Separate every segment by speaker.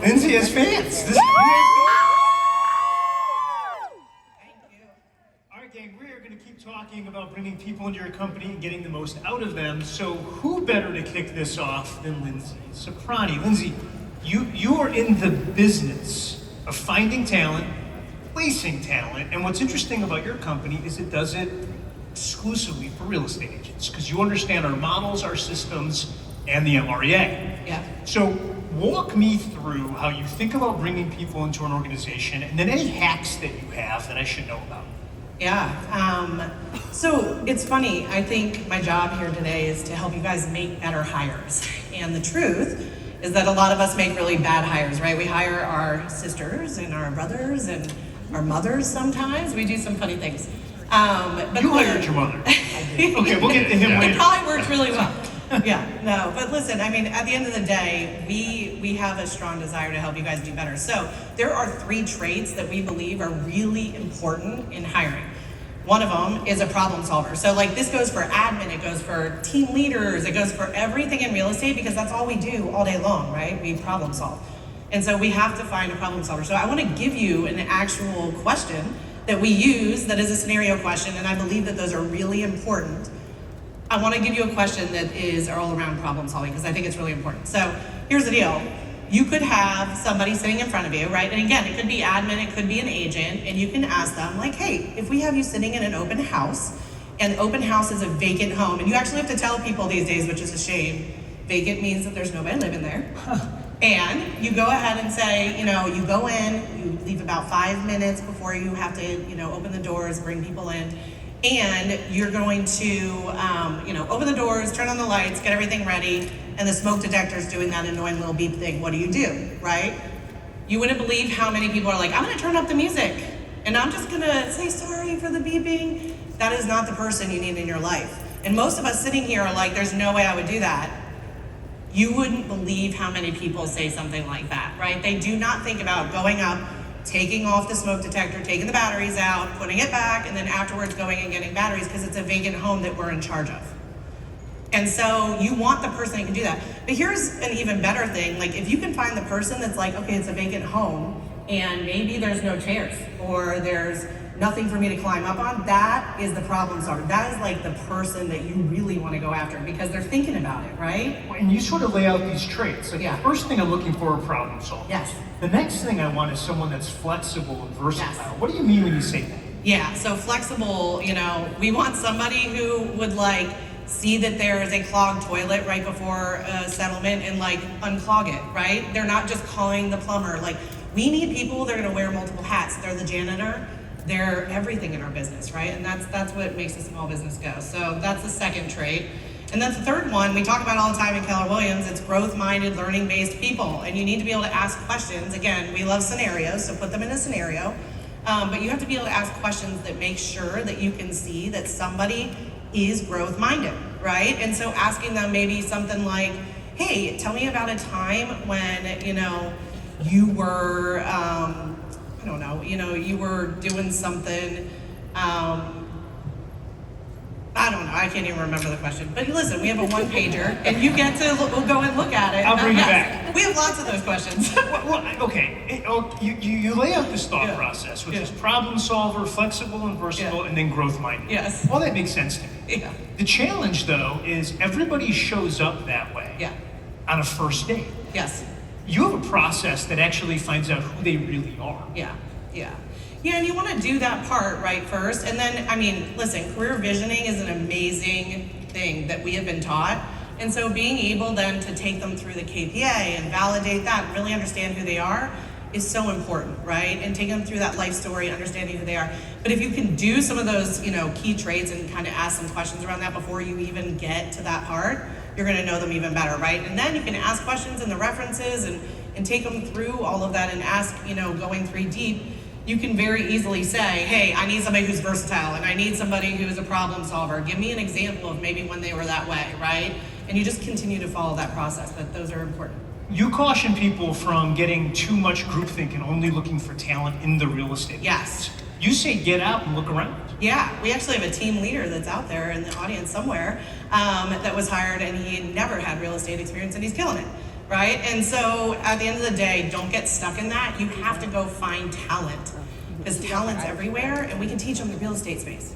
Speaker 1: Linzee has fans. Thank you. All right, gang, we are going to keep talking about bringing people into your company and getting the most out of them. So who better to kick this off than Linzee Ciprani? Linzee, you are in the business of finding talent, placing talent, and what's interesting about your company is it does it exclusively for real estate agents because you understand our models, our systems, and the MREA.
Speaker 2: Yeah.
Speaker 1: So walk me through how you think about bringing people into an organization and then any hacks that you have that I should know about.
Speaker 2: Yeah, so it's funny, I think my job here today is to help you guys make better hires. And the truth is that a lot of us make really bad hires, right? We hire our sisters and our brothers and our mothers sometimes. We do some funny things.
Speaker 1: But you hired your mother. Okay, we'll get to him later.
Speaker 2: It probably worked really well. Yeah, no, but listen, I mean, at the end of the day, we have a strong desire to help you guys do better. So there are 3 traits that we believe are really important in hiring. One of them is a problem solver. So like this goes for admin, it goes for team leaders, it goes for everything in real estate because that's all we do all day long, right? We problem solve. And so we have to find a problem solver. So I want to give you an actual question that we use that is a scenario question, and I believe that those are really important. I want to give you a question that is all around problem solving because I think it's really important. So here's the deal. You could have somebody sitting in front of you, right? And again, it could be admin, it could be an agent, and you can ask them like, hey, if we have you sitting in an open house, and open house is a vacant home, and you actually have to tell people these days, which is a shame, vacant means that there's nobody living there. And you go ahead and say, you know, you go in, you leave about 5 minutes before you have to, you know, open the doors, bring people in, and you're going to, you know, open the doors, turn on the lights, get everything ready, and the smoke detector's doing that annoying little beep thing. What do? Right? You wouldn't believe how many people are like, I'm gonna turn up the music, and I'm just gonna say sorry for the beeping. That is not the person you need in your life. And most of us sitting here are like, there's no way I would do that. You wouldn't believe how many people say something like that, right? They do not think about going up, taking off the smoke detector, taking the batteries out, putting it back, and then afterwards going and getting batteries because it's a vacant home that we're in charge of. And so you want the person that can do that. But here's an even better thing. Like if you can find the person that's like, okay, it's a vacant home and maybe there's no chairs or there's nothing for me to climb up on, that is the problem solver. That is like the person that you really want to go after because they're thinking about it, right?
Speaker 1: And you sort of lay out these traits. Like The first thing I'm looking for are problem solvers.
Speaker 2: Yes.
Speaker 1: The next thing I want is someone that's flexible and versatile.
Speaker 2: Yes.
Speaker 1: What do you mean when you say that?
Speaker 2: Yeah, so flexible, you know, we want somebody who would like see that there is a clogged toilet right before a settlement and like unclog it, right? They're not just calling the plumber. Like we need people that are gonna wear multiple hats. They're the janitor, they're everything in our business, right? And that's what makes a small business go. So that's the second trait. And then the third one, we talk about all the time in Keller Williams, it's growth-minded, learning-based people. And you need to be able to ask questions. Again, we love scenarios, so put them in a scenario. But you have to be able to ask questions that make sure that you can see that somebody is growth-minded, right? And so asking them maybe something like, hey, tell me about a time when, you know, you were, I don't know, you know, you were doing something, I don't know, I can't even remember the question. But listen, we have a one-pager, and you get to go and look at it.
Speaker 1: I'll bring it back.
Speaker 2: We have lots of those questions.
Speaker 1: You lay out this thought process, which is problem solver, flexible and versatile, and then growth minded.
Speaker 2: Yes.
Speaker 1: All that makes sense to me.
Speaker 2: Yeah.
Speaker 1: The challenge, though, is everybody shows up that way on a first date.
Speaker 2: Yes.
Speaker 1: You have a process that actually finds out who they really are.
Speaker 2: Yeah, and you want to do that part right first. And then, I mean, listen, career visioning is an amazing thing that we have been taught. And so being able then to take them through the KPA and validate that and really understand who they are is so important, right? And take them through that life story, understanding who they are. But if you can do some of those, you know, key traits and kind of ask some questions around that before you even get to that part, you're going to know them even better, right? And then you can ask questions in the references and take them through all of that and ask, you know, going 3 deep. You can very easily say, hey, I need somebody who's versatile and I need somebody who is a problem solver. Give me an example of maybe when they were that way, right? And you just continue to follow that process, but those are important.
Speaker 1: You caution people from getting too much groupthink and only looking for talent in the real estate.
Speaker 2: Yes.
Speaker 1: You say get out and look around.
Speaker 2: Yeah, we actually have a team leader that's out there in the audience somewhere that was hired, and he had never had real estate experience, and he's killing it, right? And so at the end of the day, don't get stuck in that. You have to go find talent, because talent's everywhere, and we can teach them the real estate space.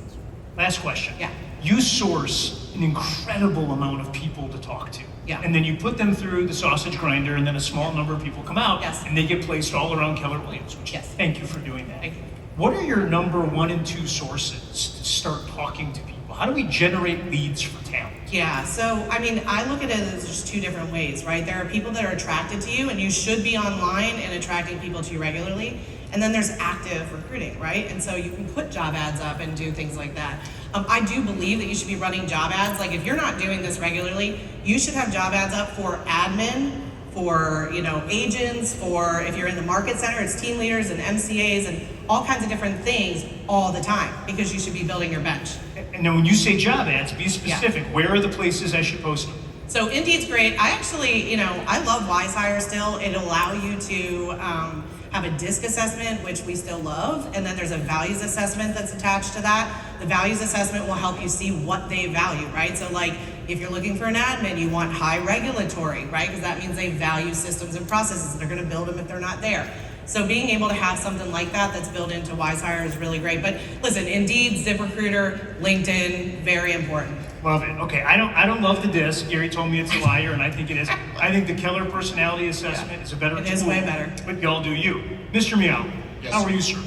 Speaker 1: Last question.
Speaker 2: Yeah.
Speaker 1: You source an incredible amount of people to talk to.
Speaker 2: Yeah.
Speaker 1: And then you put them through the sausage grinder, and then a small number of people come out,
Speaker 2: Yes.
Speaker 1: and they get placed all around Keller Williams, which
Speaker 2: Yes.
Speaker 1: thank you for doing that.
Speaker 2: Thank you.
Speaker 1: What are your number 1 and 2 sources to start talking to people? How do we generate leads for talent?
Speaker 2: Yeah, so I mean, I look at it as just 2 different ways, right? There are people that are attracted to you, and you should be online and attracting people to you regularly. And then there's active recruiting, right? And so you can put job ads up and do things like that. I do believe that you should be running job ads. Like if you're not doing this regularly, you should have job ads up for admin, for agents, for if you're in the market center, it's team leaders and MCAs and all kinds of different things all the time, because you should be building your bench.
Speaker 1: And then when you say job ads, be specific. Yeah. Where are the places I should post them?
Speaker 2: So Indeed's great. I actually, I love WiseHire still. It'll allow you to have a DISC assessment, which we still love, and then there's a values assessment that's attached to that. The values assessment will help you see what they value, right? So like, if you're looking for an admin, you want high regulatory, right? Because that means they value systems and processes, and they're gonna build them if they're not there. So being able to have something like that that's built into WiseHire is really great. But listen, Indeed, ZipRecruiter, LinkedIn, very important.
Speaker 1: Love it. Okay, I don't love the disc. Gary told me it's a liar, and I think it is. I think the Keller personality assessment is a better tool.
Speaker 2: It is way better.
Speaker 1: But y'all do you. Mr. Meow,
Speaker 3: Yes.
Speaker 1: how are you, sir?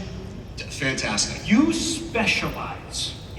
Speaker 3: Fantastic.
Speaker 1: You specialize